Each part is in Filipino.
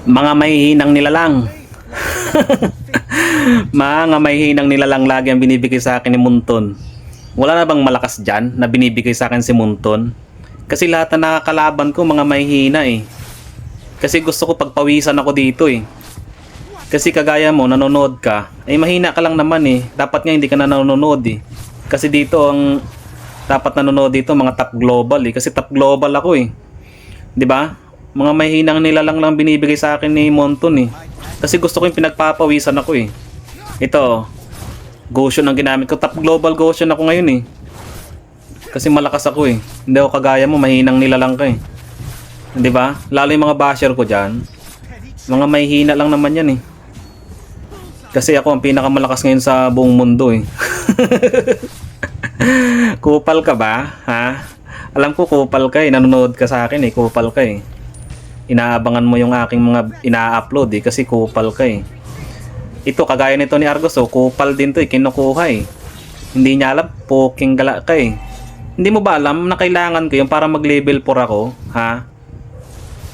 Mga mahihinang nilalang. Mga mahihinang nilalang lagi ang binibigay sa akin ni Munton. Wala na bang malakas dyan na binibigay sa akin si Munton? Kasi lahat na nakakalaban ko mga mahihina eh. Kasi gusto ko pagpawisan ako dito eh. Kasi kagaya mo, nanonood ka, ay mahina ka lang naman eh. Dapat nga hindi ka na nanonood eh. Kasi dito ang dapat nanonood dito mga top global eh. Kasi top global ako eh. 'Di ba? Mga mahihinang nilalang lang binibigay sa akin ni Monton eh. Kasi gusto ko yung pinagpapawisan ako eh. Ito, Goshen ang ginamit ko. Top global Goshen ako ngayon eh. Kasi malakas ako eh. Hindi ako kagaya mo, mahinang nilalang ka eh. 'Di ba? Lalo yung mga basher ko diyan. Mga mahihina lang naman yan eh. Kasi ako ang pinakamalakas ngayon sa buong mundo eh. Kupal ka ba? Ha? Alam ko kupal ka eh. Nanonood ka sa akin eh. Kupal ka eh. Inaabangan mo yung aking mga ina-upload eh. Kasi kupal ka eh. Ito kagaya nito ni Argos oh. Kupal din to eh. Kinukuha eh. Hindi niya alam. Poking gala ka eh. Hindi mo ba alam na kailangan ko yung para mag level 4 ako? Ha?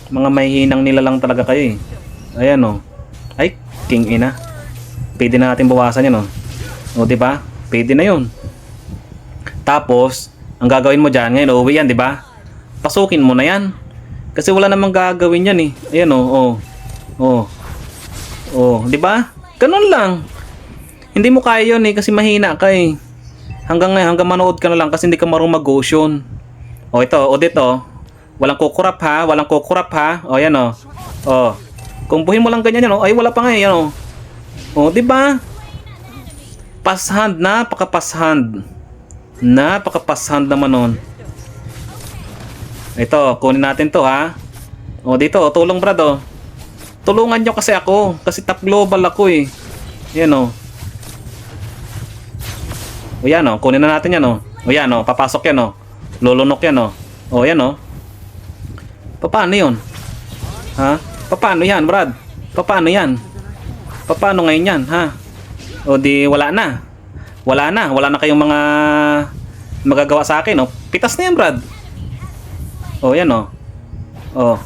Mga mahihinang nilalang talaga kayo eh. Ayan oh. Ay, king ina. Pwede na natin bawasan yan oh. O di ba? Pwede na 'yun. Tapos, ang gagawin mo diyan ngayon, uuwi yan, di ba? Pasukin mo na 'yan. Kasi wala namang gagawin yan eh. Ayan oh. Oh, di ba? Ganun lang. Hindi mo kaya 'yun eh kasi mahina ka eh. Hanggang ngayon, hanggang manood ka na lang kasi hindi ka marunong mag-Goshen. O ito, o dito. Walang kukurap ha, walang kukurap ha. O yan oh. Oh. Kung buhin mo lang ganyan yan oh. Ay wala pa nga yan oh. Oh, di ba? Passhand, napaka-passhand. Napaka-passhand naman nun. Ito, kunin natin to ha. O dito, tulong brad oh. Tulungan nyo kasi ako. Kasi top global ako eh. Yan oh. O yan oh, kunin na natin yan oh. O yan oh, papasok yan oh. Lulunok yan oh. O yan oh. Paano yun? Ha? Paano yan brad? Paano yan? Paano ngayon yan ha? O di wala na. Wala na kayong mga magagawa sa akin oh. Pitas na yan brad. O yan oh. Oh.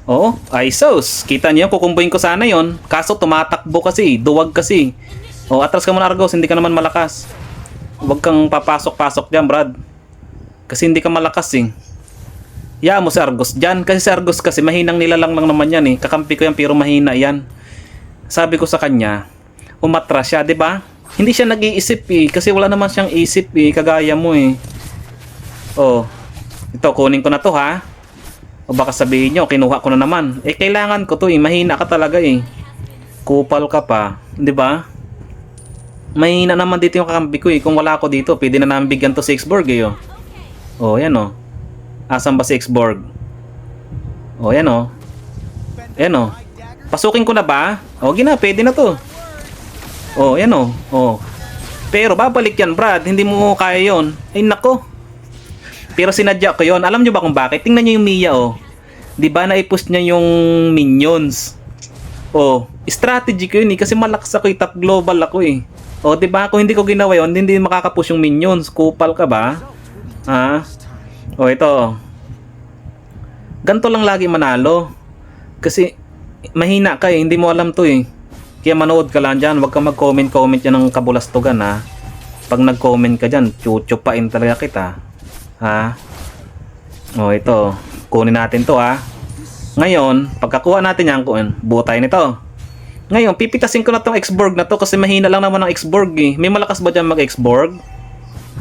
Oo, ay sos. Kita niyo kukumbuhin ko sana yon. Kaso tumatakbo kasi, duwag kasi. O atras ka muna Argos, hindi ka naman malakas. Huwag kang papasok-pasok diyan brad. Kasi hindi ka malakas eh. Ya mo si Argos dyan. Kasi si Argos kasi mahinang nilalang lang naman yan eh. Kakampi ko yan pero mahina yan. Sabi ko sa kanya, umatras siya, 'di ba? Hindi siya nag-iisip eh kasi wala naman siyang isip eh, kagaya mo eh. Oh. Ito kunin ko na 'to ha. O baka sabihin niyo, kinuha ko na naman. Eh kailangan ko 'to eh, mahina ka talaga eh. Kupal ka pa, 'di ba? Mahina naman dito yung kakampi ko eh. Kung wala ako dito, pwede na namin bigyan 'to si Xborg eh. Oh, yan oh. Asan ba si Xborg? Oh, yan oh. Yan oh. Pasukin ko na ba? O, gina, pwede na to. O, yan o. O. Pero babalik yan, Brad. Hindi mo kaya yon. Ay, nako. Pero sinadya ko yon. Alam nyo ba kung bakit? Tingnan nyo yung Mia, o. Diba, na-post niya yung minions. O, strategy ko yun, eh. Kasi malakas ako, top global ako, eh. O, diba, kung hindi ko ginawa yon, hindi makakapush yung minions. Kupal ka ba? Ha? O, ito. Ganto lang lagi manalo. Kasi mahina ka eh, hindi mo alam to eh. Kaya manood ka lang dyan, huwag ka mag-comment yan ng kabulastugan ha. Pag nag-comment ka dyan, chuchupain talaga kita. Ha? O ito, kunin natin to ha. Ngayon, pagkakuha natin yan, buo tayo nito. Ngayon, pipitasin ko na tong Xborg na to kasi mahina lang naman ang Xborg eh. May malakas ba dyan mag-Xborg?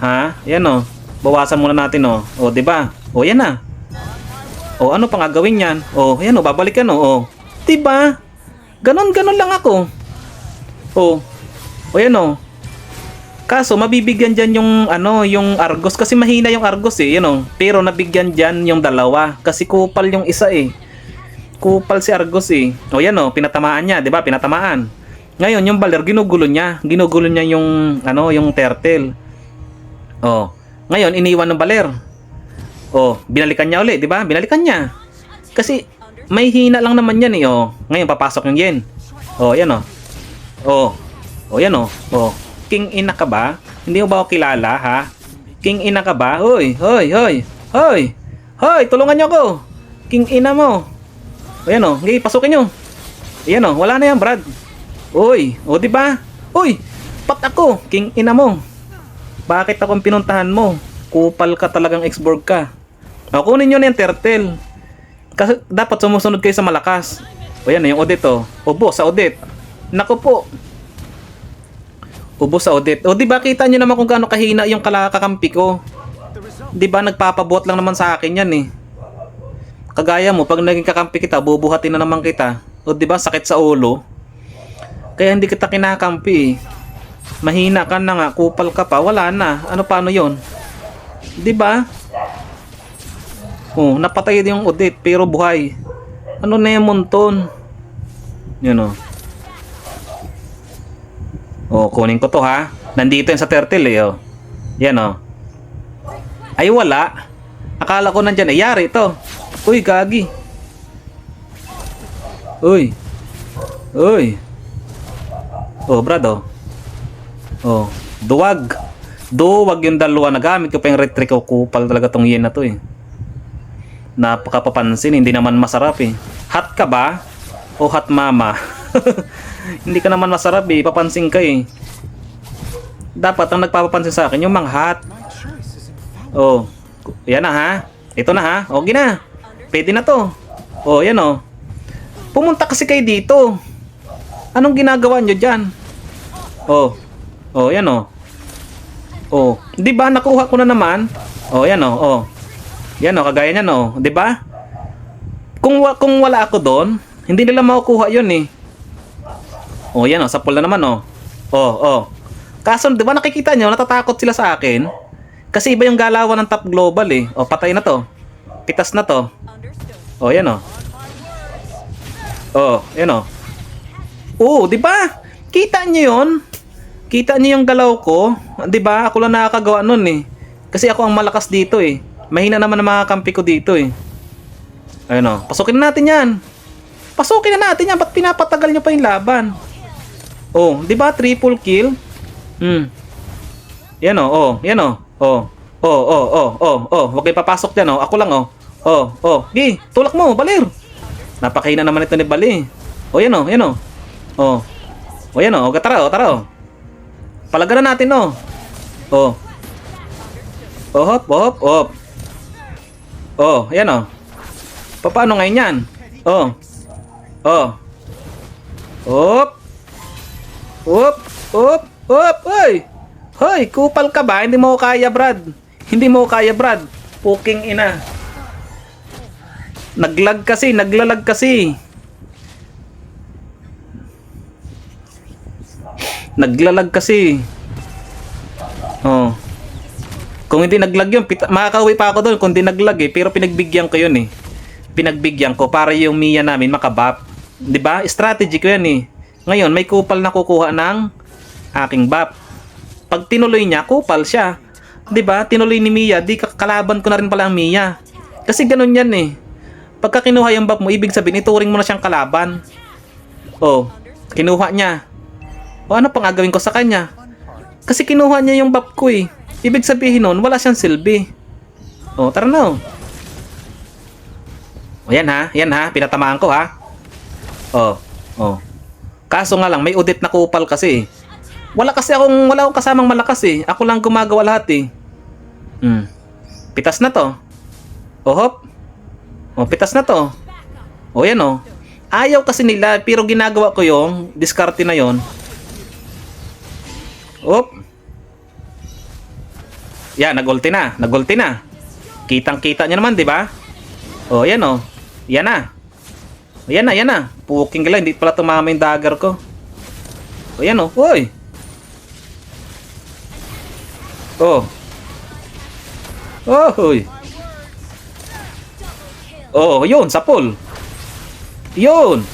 Ha? Yan o. Bawasan muna natin o. O, diba? O, yan na. O, ano pang gagawin yan? O, yan o, babalik yan o. Diba? Ganon lang ako. Oh. O yan oh. Kaso mabibigyan diyan yung ano, yung Argos kasi mahina yung Argos eh, you know. Pero nabigyan diyan yung dalawa kasi kupal yung isa eh. Kupal si Argos eh. O yan oh, pinatamaan niya, 'di ba? Pinatamaan. Ngayon yung Baler ginugulo niya yung ano, yung turtle. Oh. Ngayon iniwan ng Baler. Oh, binalikan niya uli, 'di ba? Binalikan niya. Kasi may hina lang naman yan eh, oh. Ngayon, papasok yung yen. Oh, yan oh. Oh. Oh, yan oh. Oh. King ina ka ba? Hindi mo ba ako kilala, ha? King ina ka ba? Hoy, hoy, hoy. Hoy. Hoy, tulungan niyo ako. King ina mo. O yan oh. Okay, pasukin nyo. Ayan o, wala na yan, Brad. Uy, o diba? Uy, pat ako, king ina mo. Bakit akong pinuntahan mo? Kupal ka talagang Xborg ka. O, kunin nyo na yung turtle. Kasi dapat sumusunod kayo sa malakas. O yan, yung Odette o. Ubo sa Odette. Naku po. Ubo sa Odette. O diba kita nyo naman kung gaano kahina yung kakampi ko. Diba nagpapabuhat lang naman sa akin yan eh. Kagaya mo, pag naging kakampi kita, bubuhatin na naman kita. O diba sakit sa ulo. Kaya hindi kita kinakampi eh. Mahina ka na nga, kupal ka pa, wala na. Ano paano yon? Diba? Oh, napatay din yung Odette pero buhay. Ano na yung monton? Yun o. Oh, kunin ko to ha. Nandito yan sa turtle eh oh. Yan oh. Ay wala. Akala ko nandyan eh. Yari to. Uy, gagi. Uy. Uy. Oh, brad oh. Oh, duwag. Duwag yung dalawa na gamit ko pa yung retry ko. Kupal talaga tong yen na to eh. Napakapapansin, hindi naman masarap eh. Hot ka ba? O hot mama? Hindi ka naman masarap eh, papansin ka eh. Dapat ang nagpapapansin sa akin yung mga hot. Oh, yan na ha. Ito na ha. Okay na. Pwede na to. Oh, yan oh. Pumunta kasi kayo dito. Anong ginagawa nyo dyan? Oh. Oh, yan oh. Oh, di ba nakuha ko na naman? Oh, yan oh. Oh. Yan oh, kagaya niyan oh, 'di ba? Kung wala ako doon, hindi nila makukuha 'yun eh. Oh, yan oh, sa pool na naman oh. Oh, oh. Kaso 'di ba nakikita niyo, natatakot sila sa akin kasi iba yung galawan ng top global eh. Oh, patay na 'to. Pitas na 'to. Oh, yan oh. Oh, yan oh. Oh, 'di ba? Kita niyo 'yon? Kita niyo yung galaw ko? 'Di ba? Ako lang nakakagawa noon eh. Kasi ako ang malakas dito eh. Mahina naman ang mga kampi ko dito eh. Ayun o. Pasukin na natin yan. Pasukin na natin yan. Ba't pinapatagal nyo pa yung laban? Oh, di ba? Triple kill? Yan o. Oh, yan o. Oh. Oh, oh, oh, oh, oh. Huwag kayo papasok dyan o. Ako lang o. Oh, oh. Gi, tulak mo, Balir. Napakahina naman ito ni Bali. Oh, yan o. Yan o. Oh. Oh, yan o. Tara o. Tara o. Palagaran natin o. Oh. Oh, hop, hop, hop. Oh, ayan oh. Paano ngayon yan? Oh. Oh. Hop. Hop. Hop. Hop. Hoy. Hoy, kupal ka ba? Hindi mo kaya, Brad. Hindi mo kaya, Brad. Puking ina. Naglag kasi, naglalag kasi. Naglalag kasi. Oh. Kung hindi naglag yun, makakauwi pa ako doon kung hindi naglag eh. Pero pinagbigyan ko yun eh. Pinagbigyan ko para yung Mia namin makabap. 'Di ba? Strategy ko yan eh. Ngayon, may kupal na kukuha ng aking bap. Pag tinuloy niya, kupal siya. 'Di ba? Tinuloy ni Mia, di kalaban ko na rin pala ang Mia. Kasi ganun yan eh. Pagka kinuha yung bap mo, ibig sabihin, ituring mo na siyang kalaban. Oh, kinuha niya. O ano pang gagawin ko sa kanya? Kasi kinuha niya yung bap ko eh. Ibig sabihin nun, wala siyang silbi. Oh, tara na. O yan ha, pinatamaan ko ha. Oh, oh. Kaso nga lang, may Odette na kupal kasi. Wala akong kasamang malakas eh. Ako lang gumagawa lahat eh. Pitas na to. Oh, hop. Oh, pitas na to. Oh, yan oh. Ayaw kasi nila, pero ginagawa ko yung diskarte na yon. Hop. Yan, nag-ulti na. Kitang-kita niya naman, 'di ba? Oh, yan oh. Yan na. Oh, yan na. Puking gala, hindi pala tumama yung dagger ko. Oh, yan oh. Hoy. Oh. Oh, hoy. Oh, yun, sa pool. Yun.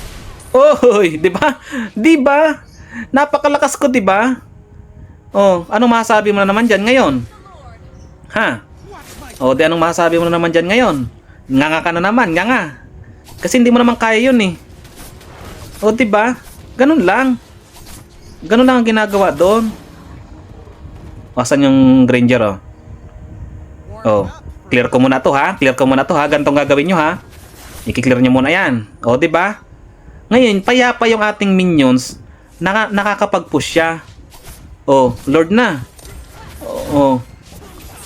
Oh, hoy, 'di ba? 'Di ba? Napakalakas ko, 'di ba? Oh, anong masasabi mo na naman diyan ngayon? Ha? O, di anong masasabi mo na naman dyan ngayon? Nganga ka na naman, nganga. Kasi hindi mo naman kaya yun eh. O, diba? Ganun lang. Ganun lang ang ginagawa doon. Asan yung Granger oh? Oh, clear ko muna to ha. Ganitong gagawin nyo ha. I-clear nyo muna yan. O, diba? Ngayon, payapa yung ating minions, nakakapag-push siya. Oh, Lord na. Oh.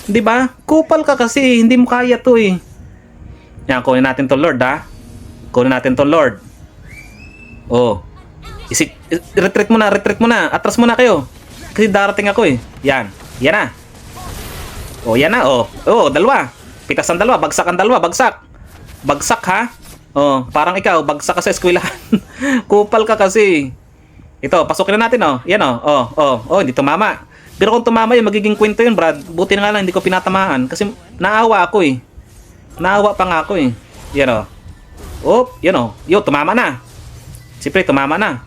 'Di ba? Kupal ka kasi, hindi mo kaya 'to eh. Yan, kunin natin 'to, Lord, ha. Kunin natin 'to, Lord. Oh. Retreat mo na, retreat mo na. Atras mo na kayo. Kasi darating ako eh. Yan. Yan na. Oh, yan na. Oh. Oh, dalawa. Pitas ang dalawa. Bagsak ang dalawa. Bagsak. Bagsak ha. Oh, parang ikaw. Bagsak ka sa eskwelahan. Kupal ka kasi. Ito, pasukin na natin oh. Yan oh. Oh, oh. Oh, hindi tumama. Pero kung tumama yun, magiging kwento yun, Brad. Buti na nga lang, hindi ko pinatamaan. Kasi naawa ako eh. Naawa pa nga ako eh. Yan oh. Oh, yan oh. Yo, tumama na. Siyempre, tumama na.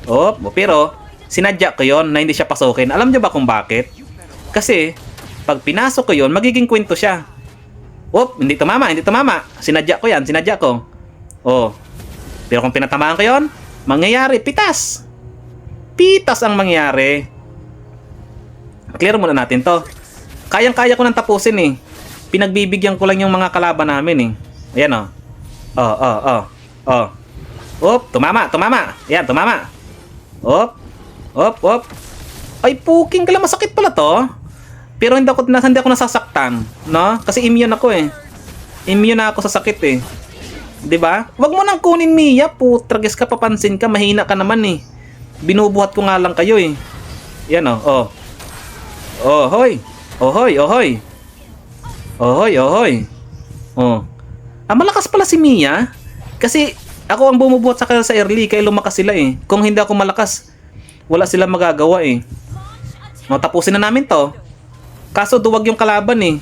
Oh, pero sinadya ko yon na hindi siya pasukin. Alam niyo ba kung bakit? Kasi pag pinasok ko yon, magiging kwento siya. Oh, hindi tumama, hindi tumama. Sinadya ko yan, sinadya ko. Oh. Pero kung pinatamaan ko yon, mangyayari pitas. Pitas ang mangyayari. Clear muna natin to. Kayang-kaya ko nang tapusin eh. Pinagbibigyan ko lang yung mga kalaban namin eh. Ayan oh. Oh, oh, oh. Oh. Op, tumama, tumama. Ayan, tumama. Op. Op, op. Ay, puking kala, masakit pala to. Pero hindi ako nasasaktan, no? Kasi immune ako eh. Immune na ako sa sakit eh. 'Di ba? Wag mo nang kunin, Mia. Putrages ka, papansin ka, mahina ka naman eh. Binubuhat ko nga lang kayo eh. Yan oh. Oh. Oh, hoy. Ohoy, ohoy. Ohoy, ohoy. Oh. Ah, malakas pala si Mia. Kasi ako ang bumubuhat sa kanila sa early, kaya lumakas sila eh. Kung hindi ako malakas, wala silang magagawa eh. O, tapusin na namin to. Kaso duwag yung kalaban eh.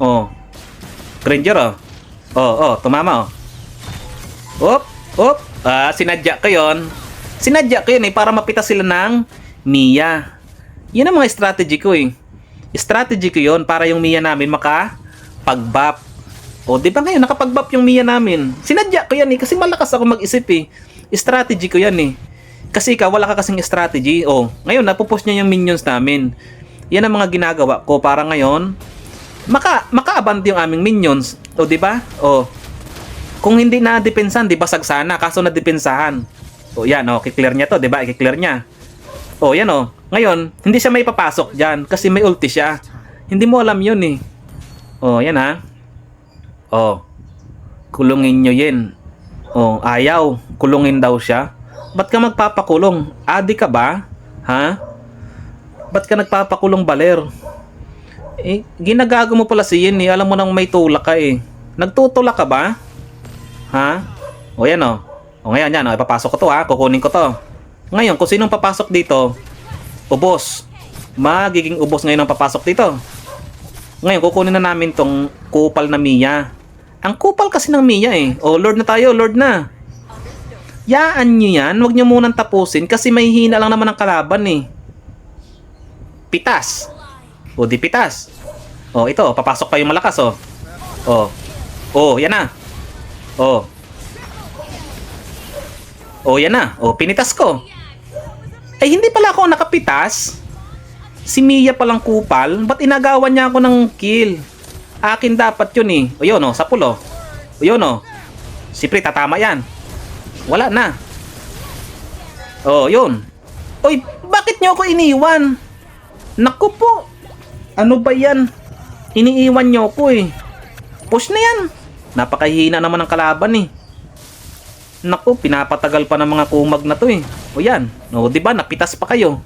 Oh. Granger oh. Oh, oh, tumama oh. Op, op. Ah, sinadya ko yun. Sinadya ko yun eh, para mapitas sila ng Mia. Yun ang mga strategy ko eh. Strategy ko yun para yung Mia namin makapag-buff. O, di ba ngayon, nakapag-buff yung Mia namin? Sinadya ko yan eh, kasi malakas ako mag-isip eh. Strategy ko yan eh. Kasi ikaw, wala ka kasing strategy. O, ngayon, napupush niya yung minions namin. Yan ang mga ginagawa ko para ngayon, maka-aband yung aming minions. O, di ba? O, kung hindi na depensahan, di basag sana, kaso na depensahan. O, yan, o, kiklear niya to, di ba? Kiklear niya. O, yan o. Ngayon, hindi siya may papasok dyan kasi may ulti siya. Hindi mo alam yun eh. O, yan ha. Oh, kulungin nyo yun. Oh, ayaw. Kulungin daw siya. Ba't ka magpapakulong? Adi ka ba? Ha? Ba't ka nagpapakulong, baler? Eh, ginagago mo pala si Yin eh. Alam mo nang may tulak ka eh. Nagtutulak ka ba? Ha? O yan o. O ngayon yan o. Ipapasok ko to ha. Kukunin ko to. Ngayon, kung sinong papasok dito, ubos. Magiging ubos ngayon ang papasok dito. Ngayon, kukunin na namin tong kupal na Mia. Ang kupal kasi ng Mia eh. O, Lord na tayo, Lord na. Yaan nyo yan. Huwag nyo munang tapusin kasi may hina lang naman ang kalaban eh. Pitas. O, di pitas. O, ito. Papasok pa yung malakas o. O. O, yan na. O. O, yan na. O, pinitas ko. Ay, hindi pala ako nakapitas. Si Mia palang kupal. Ba't inagawan niya ako ng kill? Akin dapat yun eh. O yun o, sa pulo. O yun o. Siyempre, tatama yan. Wala na. O, yun. Oy, bakit niyo ako iniwan? Naku po. Ano ba yan? Iniiwan niyo ako eh. Push na yan. Napakahina naman ng kalaban eh. Naku, pinapatagal pa ng mga kumag na to eh. O yan. O, diba, napitas pa kayo.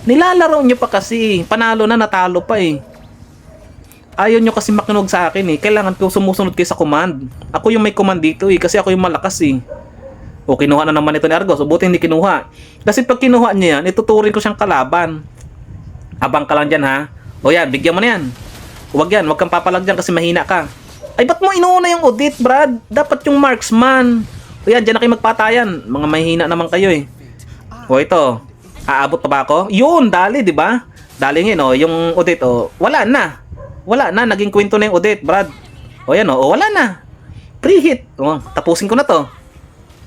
Nilalaro nyo pa kasi. Panalo na, natalo pa eh. Ayaw nyo kasi makinog sa akin eh. Kailangan ko sumusunod kayo sa command. Ako yung may command dito eh. Kasi ako yung malakas eh. O, kinuha na naman ito ni Argos. O, buti hindi kinuha. Kasi pag kinuha niya yan, ituturing ko siyang kalaban. Abang ka lang dyan ha. O yan, bigyan mo na yan. Huwag yan, huwag kang papalag dyan kasi mahina ka. Ay, ba't mo inuuna yung audit, Brad? Dapat yung marksman. O yan, dyan na kayo magpatayan. Mga mahina naman kayo eh. O ito, aabot pa ba ako? Yun, dali, di ba? Dali ngayon, o, yung audit, o, wala na. Wala na, naging kwento na yung audit, Brad. O yan, o, wala na. Pre-hit. O, tapusin ko na to.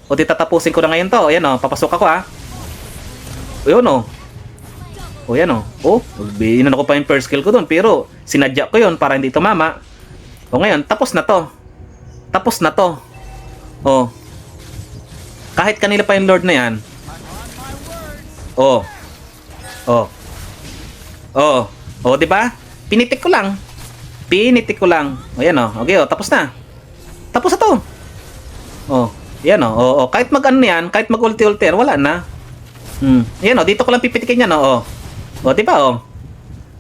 O, tatapusin ko na ngayon to. O yan, o, papasok ako ha. O yun, o. O yan, o. O, binan ako pa yung first skill ko dun. Pero, sinadya ko yun para hindi tumama. O ngayon, tapos na to. Tapos na to. Oh. Kahit kanila pa yung Lord na yan. Oh. Oh. Oh. Oh, di ba? Pinitik ko lang. Pinitik ko lang. O yan o. Okay o, tapos na. Tapos na to. Oh. Yan o. Oh, oh. Kahit mag-ano yan, kahit mag-ulti-ulti yan, wala na. Yan o, dito ko lang pipitikin yan o. Oh. Oh, di ba o?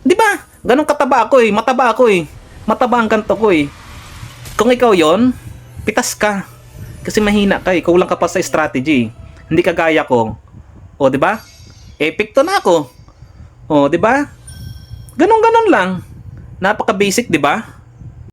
Di ba? Ganun kataba ako eh. Mataba ako eh. Mataba ang kanto ko eh. Kung ikaw yon, pitas ka. Kasi mahina ka eh. Kulang ka pa sa strategy. Hindi ka gaya ko. O, di ba? Epic to na ako. O, di ba? Ganon-ganon lang. Napaka-basic, di ba?